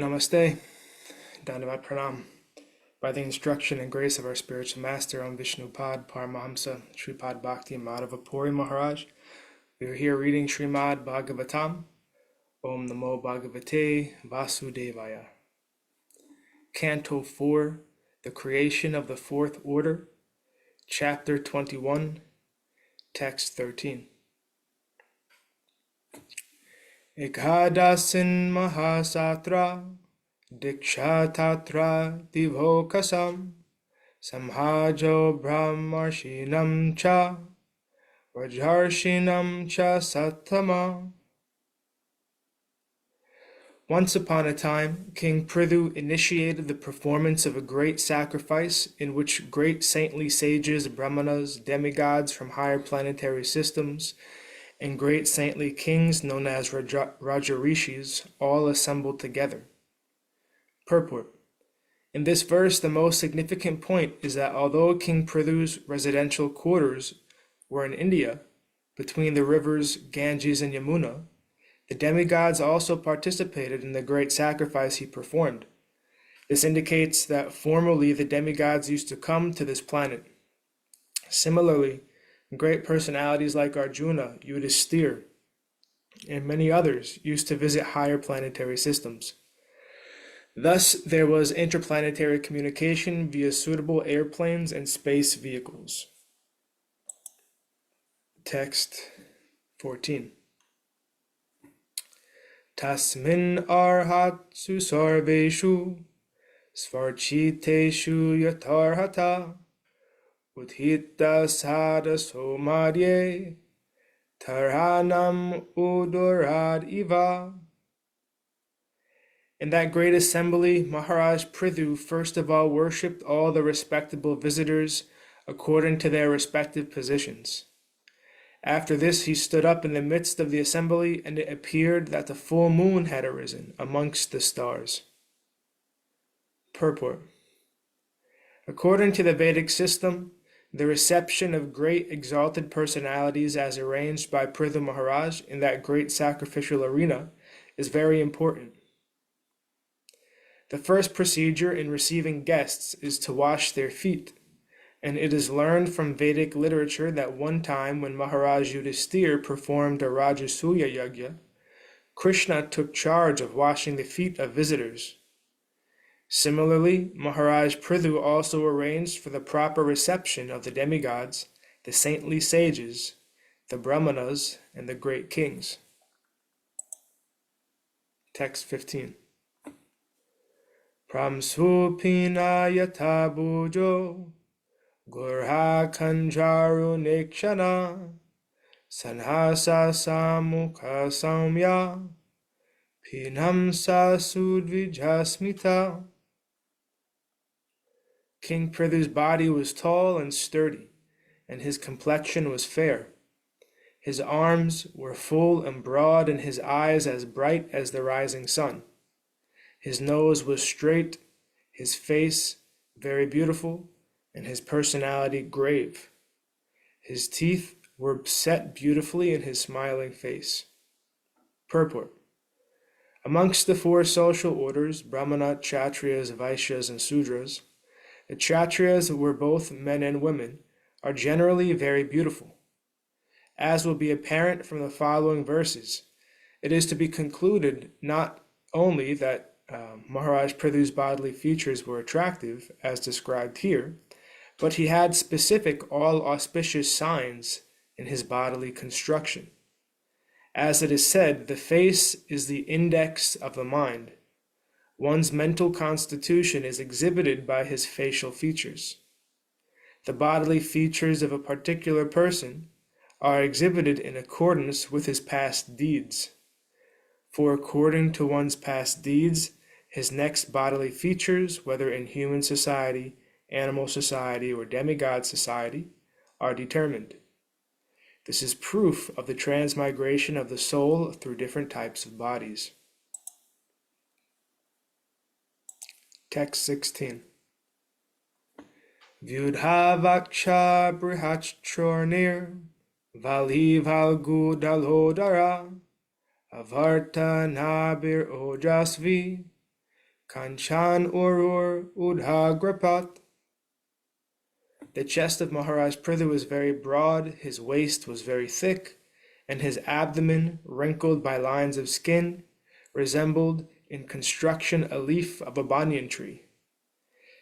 Namaste, Dandavat Pranam. By the instruction and grace of our spiritual master on Vishnupad, Paramahamsa, Sripad Bhakti and Madhava Puri Mahārāja, we are here reading Srimad Bhagavatam. Om Namo Bhagavate Vasudevaya. Canto 4, The Creation of the Fourth Order, Chapter 21, Text 13. Ekadasin Mahasatra Dikṣhatatra Divokasam Samhajo Brahmarshinam Cha Vajarshinam Cha Sattama. Once upon a time, King Pṛthu initiated the performance of a great sacrifice in which great saintly sages, brahmanas, demigods from higher planetary systems, and great saintly kings known as Rajarishis all assembled together. Purport. In this verse, the most significant point is that although King Pṛthu's residential quarters were in India, between the rivers Ganges and Yamuna, the demigods also participated in the great sacrifice he performed. This indicates that formerly the demigods used to come to this planet. Similarly, great personalities like Arjuna, Yudhisthira, and many others used to visit higher planetary systems. Thus, there was interplanetary communication via suitable airplanes and space vehicles. Text 14. Tasmin arhatsu sarveshu svarchiteshu yatarhata Uthita sada somadye taranam udurad iva. In that great assembly, Mahārāja Pṛthu first of all worshipped all the respectable visitors according to their respective positions. After this, he stood up in the midst of the assembly, and it appeared that the full moon had arisen amongst the stars. Purport. According to the Vedic system, the reception of great exalted personalities as arranged by Pṛthu Mahārāja in that great sacrificial arena is very important. The first procedure in receiving guests is to wash their feet, and it is learned from Vedic literature that one time when Mahārāja Yudhisthira performed a Rajasuya Yajna, Krishna took charge of washing the feet of visitors. Similarly, Mahārāja Pṛthu also arranged for the proper reception of the demigods, the saintly sages, the brahmanas, and the great kings. Text 15. Pramsupina yatabujo Gurha kanjaru nikshana Sanhasa samukha samya Pinamsa sudvijasmita. King Pṛthu's body was tall and sturdy, and his complexion was fair. His arms were full and broad, and his eyes as bright as the rising sun. His nose was straight, his face very beautiful, and his personality grave. His teeth were set beautifully in his smiling face. Purport. Amongst the four social orders, Brahmana, Kshatriyas, Vaishyas, and Sudras, the Kshatriyas, were both men and women, are generally very beautiful. As will be apparent from the following verses, it is to be concluded not only that Mahārāja Pṛthu's bodily features were attractive, as described here, but he had specific all-auspicious signs in his bodily construction. As it is said, the face is the index of the mind. One's mental constitution is exhibited by his facial features. The bodily features of a particular person are exhibited in accordance with his past deeds. For according to one's past deeds, his next bodily features, whether in human society, animal society, or demigod society, are determined. This is proof of the transmigration of the soul through different types of bodies. Text 16. Vyudha vaksha brihachornir vali valgu dalhodara avarta nabir ojasvi Kanchan Urur Udhagrapat. The chest of Maharaj Pṛthu was very broad, his waist was very thick, and his abdomen, wrinkled by lines of skin, resembled in construction a leaf of a banyan tree.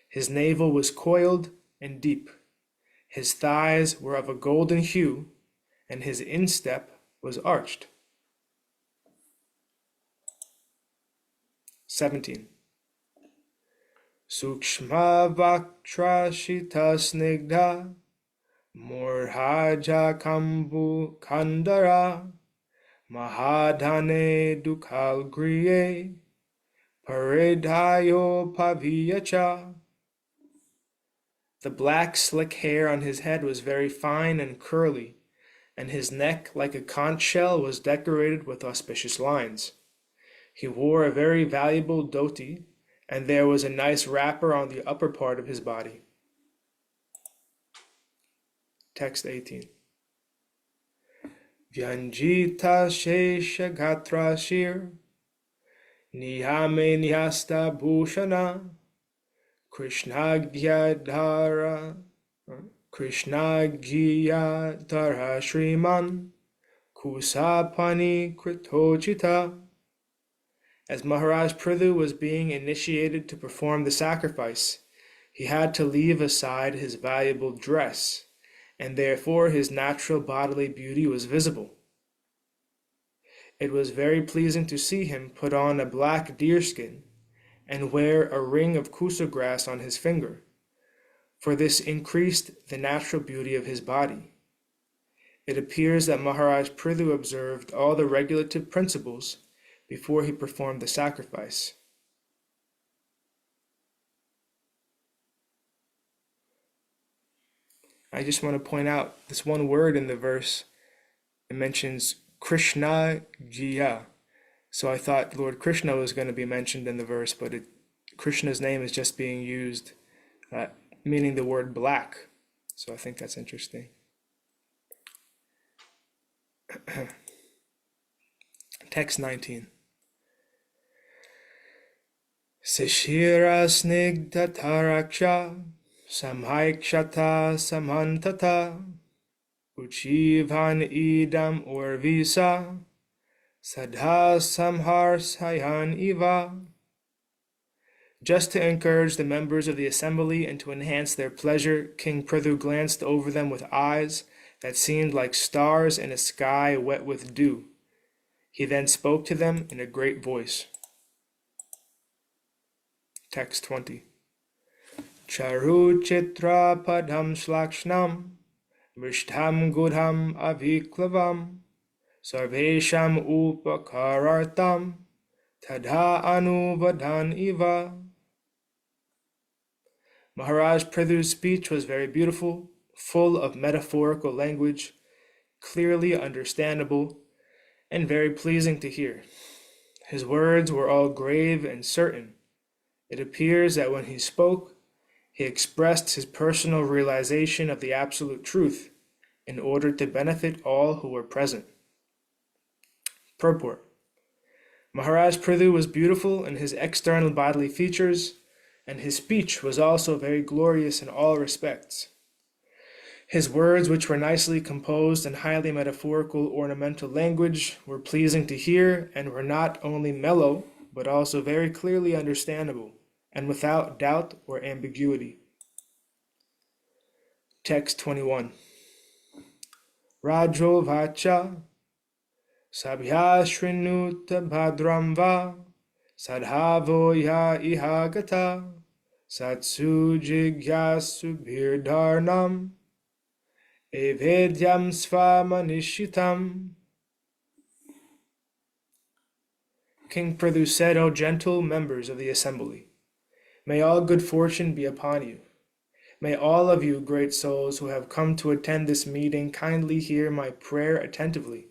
His navel was coiled and deep. His thighs were of a golden hue, and his instep was arched. 17. Sukshma Vaktra Shita Snigdha Murhaja Kambu Kandara Mahadhane Dukal Griye Paridhayo Paviyacha. The black slick hair on his head was very fine and curly, and his neck, like a conch shell, was decorated with auspicious lines. He wore a very valuable dhoti, and there was a nice wrapper on the upper part of his body. Text 18. Vyanjita Shesha Gatra Shir Nihame Nihasta Bhushana Krishna Gyadhara Shriman Kusapani Kritochita. As Maharaj Pṛthu was being initiated to perform the sacrifice, he had to leave aside his valuable dress, and therefore his natural bodily beauty was visible. It was very pleasing to see him put on a black deerskin and wear a ring of kusa grass on his finger, for this increased the natural beauty of his body. It appears that Maharaj Pṛthu observed all the regulative principles before he performed the sacrifice. I just want to point out this one word in the verse. It mentions Krishna Jiya. So I thought Lord Krishna was going to be mentioned in the verse, but Krishna's name is just being used, meaning the word black. So I think that's interesting. Text 19. Sishira snigdha taraksha samhaikshata samantata uchivan idam urvisa sadha samhar sayan iva. Just to encourage the members of the assembly and to enhance their pleasure, King Pṛthu glanced over them with eyes that seemed like stars in a sky wet with dew. He then spoke to them in a great voice. Text 20. Charu chitra padam shlakshnam mrishtam gudham aviklavam sarvesham upakarartam tadha anuvadan iva. Maharaj Pṛthu's speech was very beautiful, full of metaphorical language, clearly understandable, and very pleasing to hear. His words were all grave and certain. It appears that when he spoke, he expressed his personal realization of the absolute truth in order to benefit all who were present. Purport. Maharaj Pṛthu was beautiful in his external bodily features, and his speech was also very glorious in all respects. His words, which were nicely composed and highly metaphorical ornamental language, were pleasing to hear and were not only mellow, but also very clearly understandable and without doubt or ambiguity. Text 21. Rajo vacha sabhya shrinuta bhadram va sadhavo ya ihagata satsu jigyasu birdharnam evedyam svamanishitam. King Pṛthu said, O gentle members of the assembly, may all good fortune be upon you. May all of you great souls who have come to attend this meeting kindly hear my prayer attentively.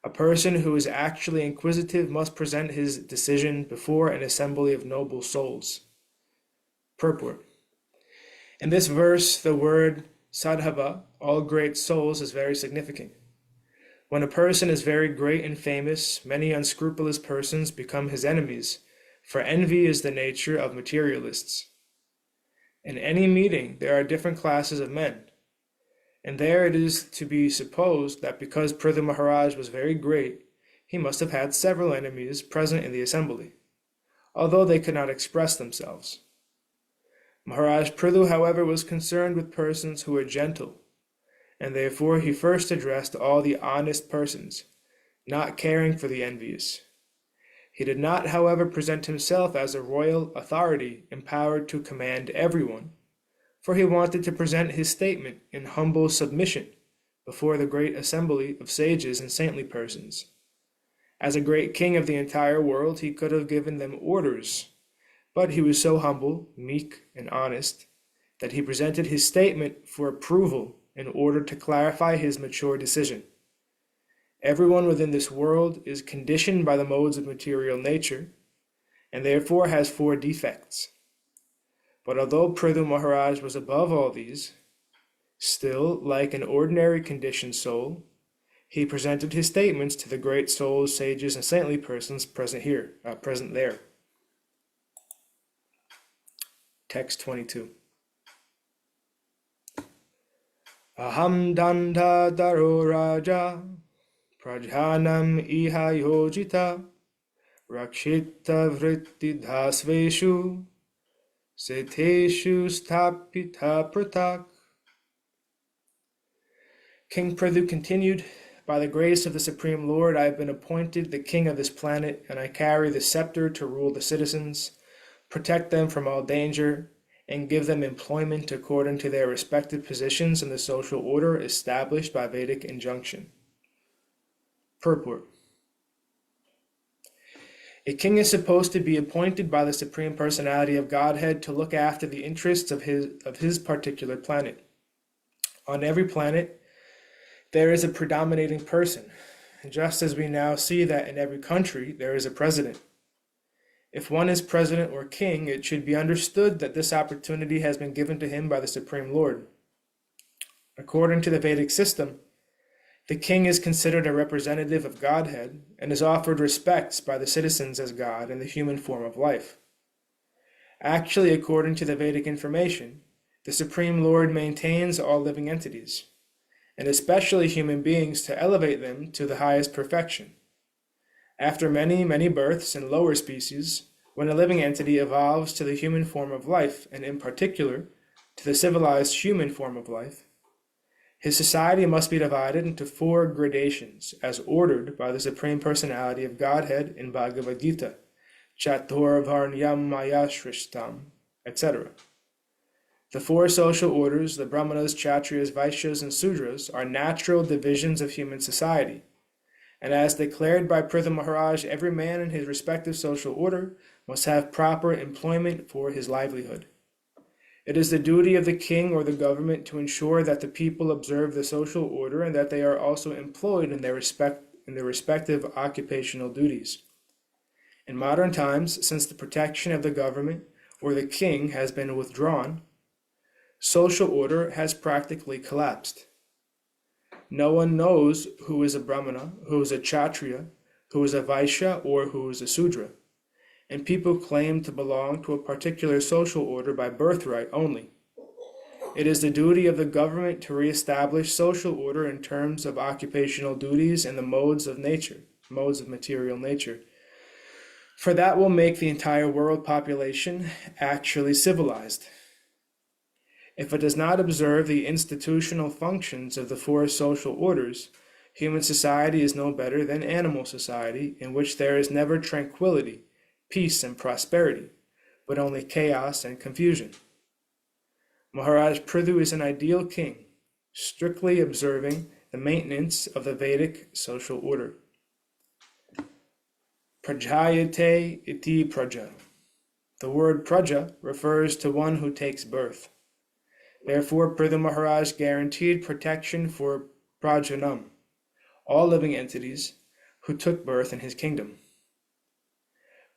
A person who is actually inquisitive must present his decision before an assembly of noble souls. Purport. In this verse, the word sadhava, all great souls, is very significant. When a person is very great and famous, many unscrupulous persons become his enemies, for envy is the nature of materialists. In any meeting, there are different classes of men, and there it is to be supposed that because Pṛthu Maharaj was very great, he must have had several enemies present in the assembly, although they could not express themselves. Maharaj Pṛthu, however, was concerned with persons who were gentle, and therefore he first addressed all the honest persons, not caring for the envious. He did not, however, present himself as a royal authority empowered to command everyone, for he wanted to present his statement in humble submission before the great assembly of sages and saintly persons. As a great king of the entire world, he could have given them orders, but he was so humble, meek, and honest that he presented his statement for approval in order to clarify his mature decision. Everyone within this world is conditioned by the modes of material nature, and therefore has 4 defects. But although Pṛthu Maharaj was above all these, still, like an ordinary conditioned soul, he presented his statements to the great souls, sages, and saintly persons present there. Text 22. Aham danda daro raja prajhanam iha yojita rakshita vritti dhasveshu seteshu stapita pratak. King Pṛthu continued, "By the grace of the Supreme Lord, I have been appointed the king of this planet, and I carry the scepter to rule the citizens, protect them from all danger, and give them employment according to their respective positions in the social order established by Vedic injunction." Purport. A king is supposed to be appointed by the Supreme Personality of Godhead to look after the interests of his particular planet. On every planet, there is a predominating person, just as we now see that in every country there is a president. If one is president or king, it should be understood that this opportunity has been given to him by the Supreme Lord. According to the Vedic system, the king is considered a representative of Godhead and is offered respects by the citizens as God in the human form of life. Actually, according to the Vedic information, the Supreme Lord maintains all living entities, and especially human beings, to elevate them to the highest perfection. After many, many births in lower species, when a living entity evolves to the human form of life, and in particular, to the civilized human form of life, his society must be divided into 4 gradations, as ordered by the Supreme Personality of Godhead in Bhagavad Gita, Chatur Varnyam Maya Shrishtam, etc. The 4 social orders, the Brahmanas, Kshatriyas, Vaishyas, and Sudras, are natural divisions of human society. And as declared by Pṛthu Maharaj, every man in his respective social order must have proper employment for his livelihood. It is the duty of the king or the government to ensure that the people observe the social order and that they are also employed in their respective occupational duties. In modern times, since the protection of the government or the king has been withdrawn, social order has practically collapsed. No one knows who is a Brahmana, who is a Kshatriya, who is a Vaishya, or who is a Sudra, and people claim to belong to a particular social order by birthright only. It is the duty of the government to reestablish social order in terms of occupational duties and the modes of material nature, for that will make the entire world population actually civilized. If it does not observe the institutional functions of the 4 social orders, human society is no better than animal society, in which there is never tranquility, peace, and prosperity, but only chaos and confusion. Maharaj Pṛthu is an ideal king, strictly observing the maintenance of the Vedic social order. Prajayate iti praja. The word praja refers to one who takes birth. Therefore, Pṛthu Maharaj guaranteed protection for prajanam, all living entities who took birth in his kingdom.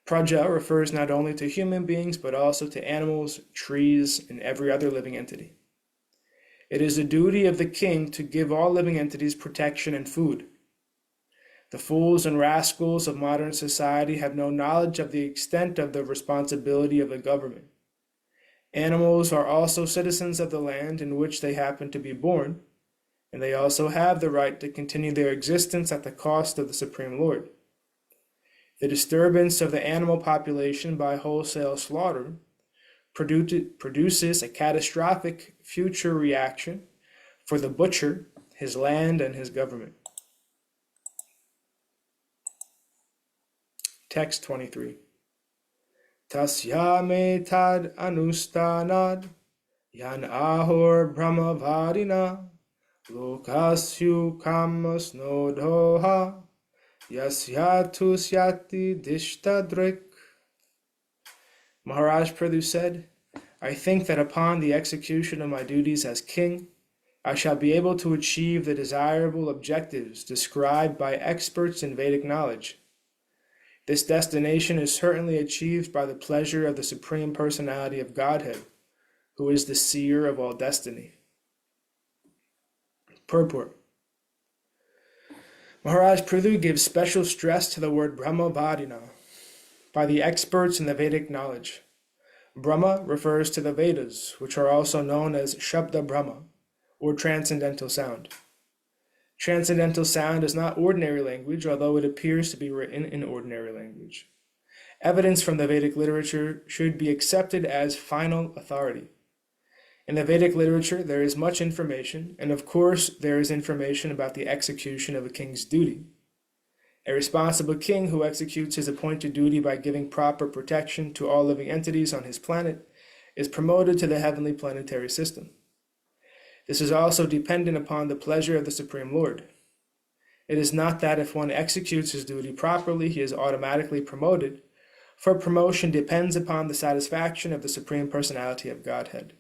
Praja refers not only to human beings, but also to animals, trees, and every other living entity. It is the duty of the king to give all living entities protection and food. The fools and rascals of modern society have no knowledge of the extent of the responsibility of the government. Animals are also citizens of the land in which they happen to be born, and they also have the right to continue their existence at the cost of the Supreme Lord. The disturbance of the animal population by wholesale slaughter produces a catastrophic future reaction for the butcher, his land, and his government. Text 23. Tasya me tad anustanad yan ahor brahmavadina lokasyu kamas nodhoha yasyatu syati dishtadrik. Maharaj Pṛthu said, I think that upon the execution of my duties as king, I shall be able to achieve the desirable objectives described by experts in Vedic knowledge. This destination is certainly achieved by the pleasure of the Supreme Personality of Godhead, who is the seer of all destiny. Purport. Maharaj Pṛthu gives special stress to the word Brahmavadina by the experts in the Vedic knowledge. Brahma refers to the Vedas, which are also known as Shabda Brahma, or transcendental sound. Transcendental sound is not ordinary language, although it appears to be written in ordinary language. Evidence from the Vedic literature should be accepted as final authority. In the Vedic literature, there is much information, and of course, there is information about the execution of a king's duty. A responsible king who executes his appointed duty by giving proper protection to all living entities on his planet is promoted to the heavenly planetary system. This is also dependent upon the pleasure of the Supreme Lord. It is not that if one executes his duty properly, he is automatically promoted, for promotion depends upon the satisfaction of the Supreme Personality of Godhead.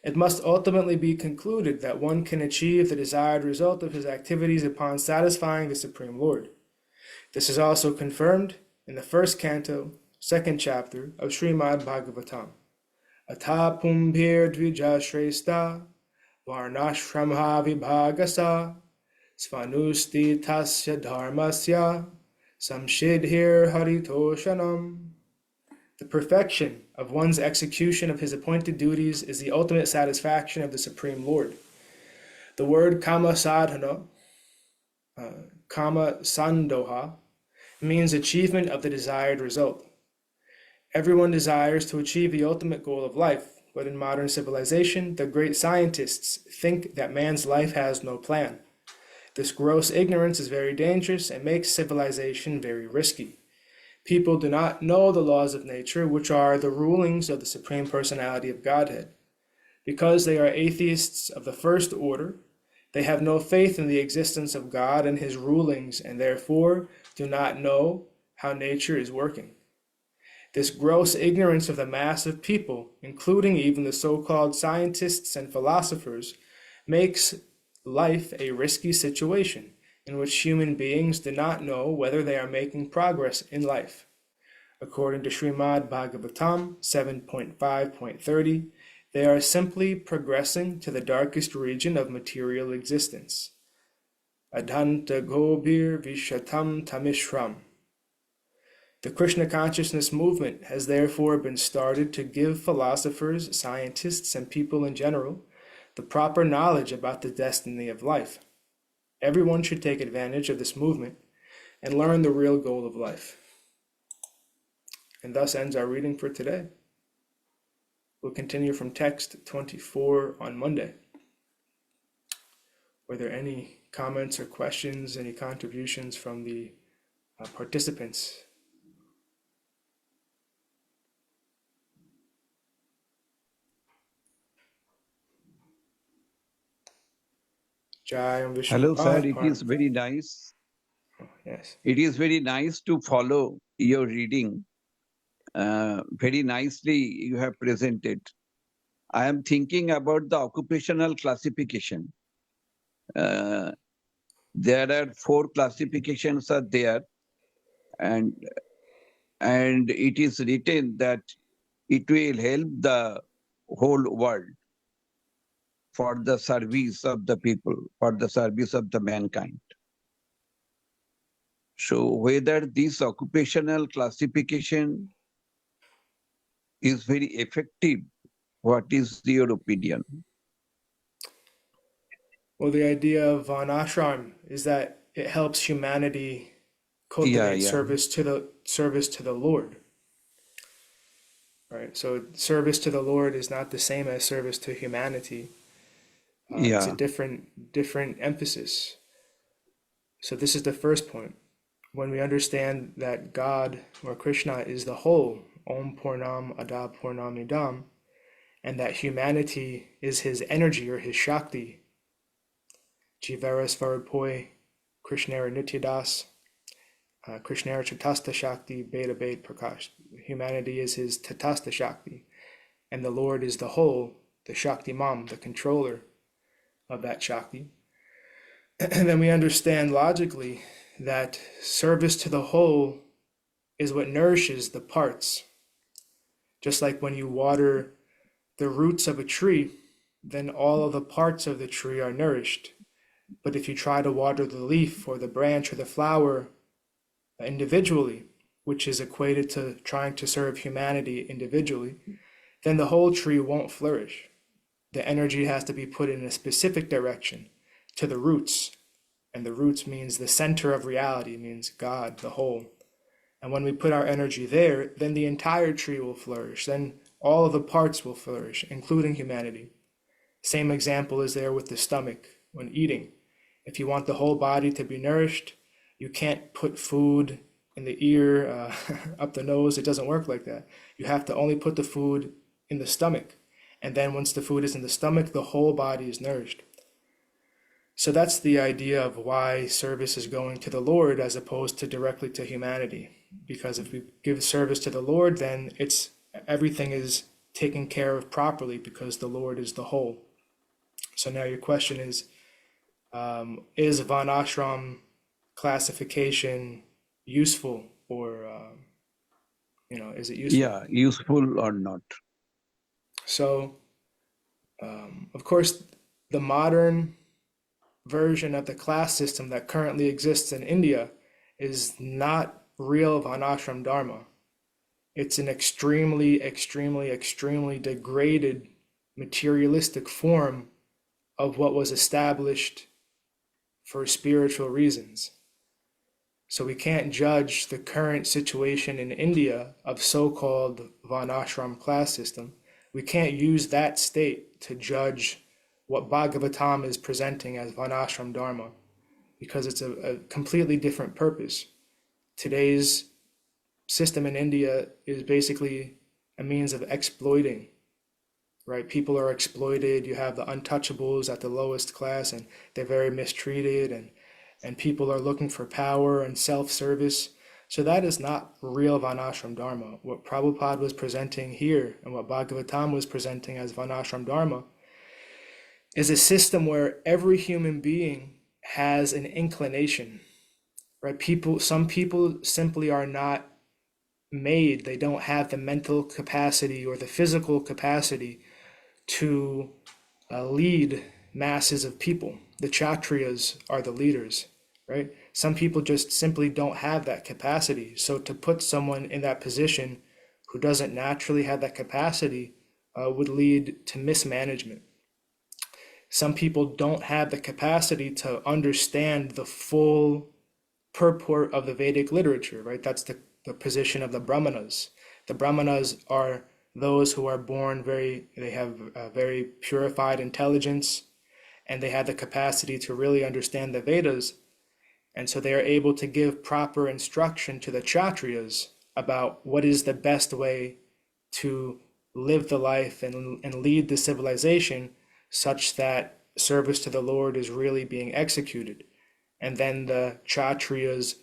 It must ultimately be concluded that one can achieve the desired result of his activities upon satisfying the Supreme Lord. This is also confirmed in the first canto, second chapter of Srimad Bhagavatam. Atha pumbhir dvija shrestha varnashramha vibhagasa svanusti tasya dharmasya samshidhir haritoshanam. The perfection of one's execution of his appointed duties is the ultimate satisfaction of the Supreme Lord. The word kama sadhana, kama sandoha, means achievement of the desired result. Everyone desires to achieve the ultimate goal of life, but in modern civilization, the great scientists think that man's life has no plan. This gross ignorance is very dangerous and makes civilization very risky. People do not know the laws of nature, which are the rulings of the Supreme Personality of Godhead. Because they are atheists of the first order, they have no faith in the existence of God and his rulings, and therefore do not know how nature is working. This gross ignorance of the mass of people, including even the so-called scientists and philosophers, makes life a risky situation in which human beings do not know whether they are making progress in life. According to Srimad Bhagavatam 7.5.30, they are simply progressing to the darkest region of material existence. Adhanta gobir vishatam tamishram. The Krishna consciousness movement has therefore been started to give philosophers, scientists, and people in general the proper knowledge about the destiny of life. Everyone should take advantage of this movement and learn the real goal of life. And thus ends our reading for today. We'll continue from text 24 on Monday. Were there any comments or questions, any contributions from the participants? Jai Vishnu Hello, sir. Pad It is very nice. Yes. It is very nice to follow your reading. Very nicely you have presented. I am thinking about the occupational classification. There are 4 classifications are there, and it is written that it will help the whole world for the service of the people, for the service of the mankind. So whether this occupational classification is very effective, what is your opinion? Well, the idea of Varnashram is that it helps humanity Yeah, cultivate yeah, service to the Lord, right? So service to the Lord is not the same as service to humanity. It's a yeah, different emphasis. So this is the first point. When we understand that God or Krishna is the whole, Om Purnam Ada Purnam Idam, and that humanity is his energy or his Shakti, Jivara Svarapoi, Krishnara Nityadas, Krishnara Chatasta Shakti, Beta Beta Prakash. Humanity is his Tatasta Shakti, and the Lord is the whole, the Shakti Mam, the controller of that Shakti. And then we understand logically that service to the whole is what nourishes the parts. Just like when you water the roots of a tree, then all of the parts of the tree are nourished. But if you try to water the leaf or the branch or the flower individually, which is equated to trying to serve humanity individually, then the whole tree won't flourish. The energy has to be put in a specific direction to the roots. And the roots means the center of reality, means God, the whole. And when we put our energy there, then the entire tree will flourish. Then all of the parts will flourish, including humanity. Same example is there with the stomach when eating. If you want the whole body to be nourished, you can't put food in the ear, up the nose. It doesn't work like that. You have to only put the food in the stomach. And then once the food is in the stomach, the whole body is nourished. So that's the idea of why service is going to the Lord as opposed to directly to humanity. Because if we give service to the Lord, then everything is taken care of properly because the Lord is the whole. So now your question is Varnashram classification useful, or is it useful? yeah, useful or not? So of course the modern version of the class system that currently exists in India is not real Varnashram Dharma. It's an extremely degraded materialistic form of what was established for spiritual reasons. So we can't judge the current situation in India of so-called Varnashram class system. We can't use that state to judge what Bhagavatam is presenting as Varnashram Dharma, because it's a completely different purpose. Today's system in India is basically a means of exploiting, right? People are exploited. You have the untouchables at the lowest class, and they're very mistreated, and people are looking for power and self-service. So that is not real Varnashram Dharma. What Prabhupada was presenting here and what Bhagavatam was presenting as Varnashram Dharma is a system where every human being has an inclination, right? Some people simply are not made, they don't have the mental capacity or the physical capacity to lead masses of people. The Kshatriyas are the leaders, right? Some people just simply don't have that capacity. So to put someone in that position who doesn't naturally have that capacity would lead to mismanagement. Some people don't have the capacity to understand the full purport of the Vedic literature, right? That's the position of the Brahmanas. The Brahmanas are those who are born they have a very purified intelligence, and they have the capacity to really understand the Vedas. And so they are able to give proper instruction to the Kshatriyas about what is the best way to live the life and lead the civilization such that service to the Lord is really being executed. And then the Kshatriyas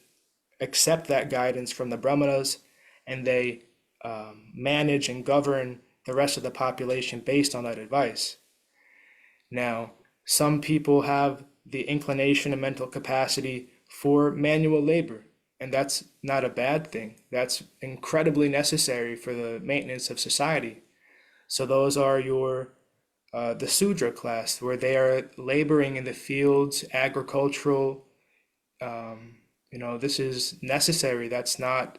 accept that guidance from the Brahmanas, and they manage and govern the rest of the population based on that advice. Now, some people have the inclination and mental capacity for manual labor, and that's not a bad thing. That's incredibly necessary for the maintenance of society. So those are the Sudra class, where they are laboring in the fields, agricultural, This is necessary. That's not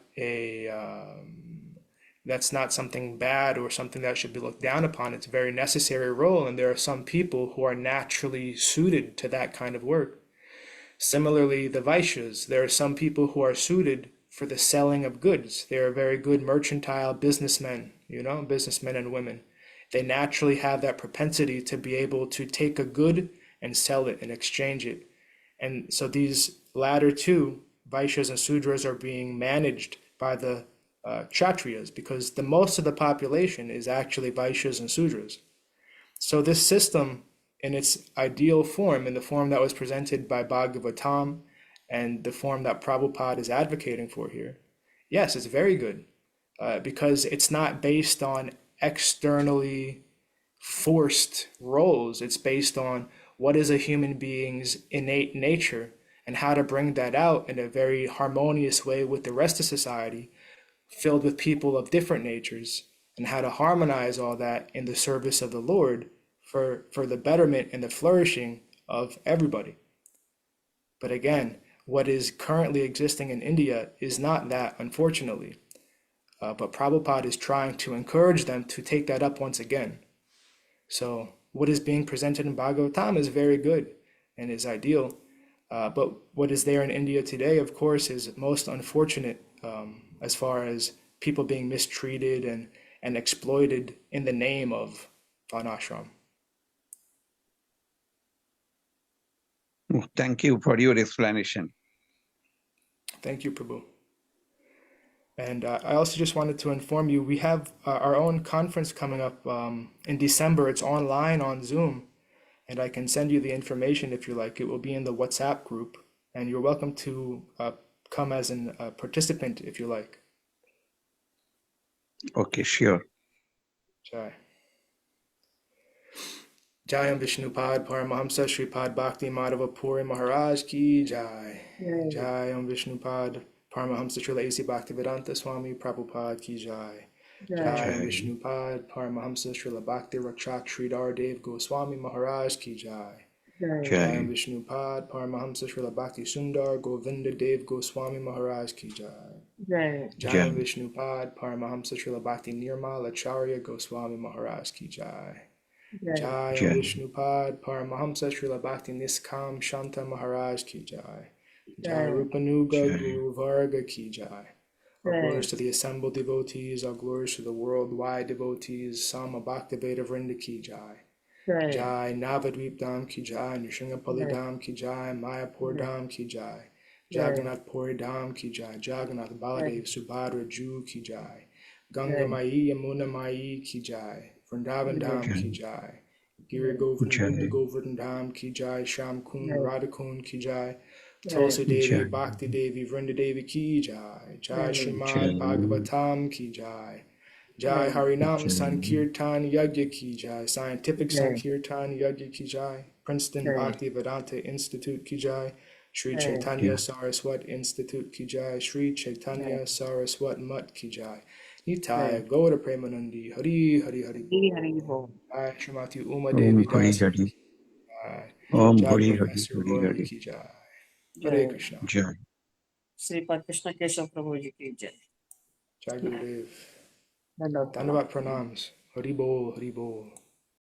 something bad or something that should be looked down upon. It's a very necessary role, and there are some people who are naturally suited to that kind of work. Similarly, the Vaishyas, there are some people who are suited for the selling of goods. They are very good mercantile businessmen, businessmen and women. They naturally have that propensity to be able to take a good and sell it and exchange it. And so these latter two, Vaishyas and Sudras, are being managed by the Kshatriyas, because the most of the population is actually Vaishyas and Sudras. So this system, in its ideal form, in the form that was presented by Bhagavatam and the form that Prabhupada is advocating for here, yes, it's very good, because it's not based on externally forced roles. It's based on what is a human being's innate nature and how to bring that out in a very harmonious way with the rest of society, filled with people of different natures, and how to harmonize all that in the service of the Lord for the betterment and the flourishing of everybody. But again, what is currently existing in India is not that, unfortunately. But Prabhupada is trying to encourage them to take that up once again. So what is being presented in Bhagavatam is very good and is ideal. But what is there in India today, of course, is most unfortunate, as far as people being mistreated and exploited in the name of Varnashram. Thank you for your explanation. Thank you, Prabhu. And I also just wanted to inform you, we have our own conference coming up in December. It's online on Zoom, and I can send you the information if you like. It will be in the WhatsApp group, and you're welcome to come as a participant if you like. Okay, sure. Jai. Jayam Vishnupad Paramahamsa Sripad Bhakti Madhava Puri Mahārāja ki Jai. Jayam Vishnupad Paramahamsa Srila A.C. Bhaktivedanta Swami Prabhupada ki Jai. Jayam Vishnupad Paramahamsa Srila Bhakti Rakshak Sridhara Dev Goswami Maharaj ki Jai. Jayam Vishnupad Paramahamsa Srila Bhakti Sundar Govinda Dev Goswami Maharaj ki Jai. Jayam Vishnupad Paramahamsa Srila Bhakti Nirmal Acharya Goswami Maharaj ki Jai. Jai Vishnupad Paramahamsa Srila Bhakti Niskam Shanta Maharaj ki Jai. Jai Rupanuga Guru Varga ki Jai. All glories to the assembled devotees, all glories to the worldwide devotees, Sama Bhaktiveda Vrinda ki Jai. Jai Navadvip Dham ki Jai, Nrsimhapali Dham ki Jai, Mayapur Dham ki Jai. Jagannath Puri Dham ki Jai, Jagannath Baladev Subhadra Ju ki Jai. Ganga Mai Yamuna Mai ki Jai. Vrindavan Dham ki Jai. Giri Govardhan Govardhan Dham ki Jai. Sham Kund Radha Kund ki Jai. Tulsi Devi Bhakti Devi Vrinda Devi ki Jai. Jai Srimad Bhagavatam ki Jai. Jai Harinam Sankirtan Yagya ki Jai. Scientific Sankirtan Yagya ki Jai. Princeton Bhaktivedanta Institute ki Jai. Sri Chaitanya Saraswat Institute ki Jai. Sri Chaitanya Saraswat Mat ki Jai. Nitaya Gaura Premanandi Hari Hari Hari Jai Srimati Uma Devi Dasi ki Jai. Jai Professor Roy ki Jai. Hare Krishna. Jai. Sripad Krishna Keshav Prabhu ji ki jai. Jai Gurudev. Dandavat. Dandavat pranams. Hari Bol, Hari Bol.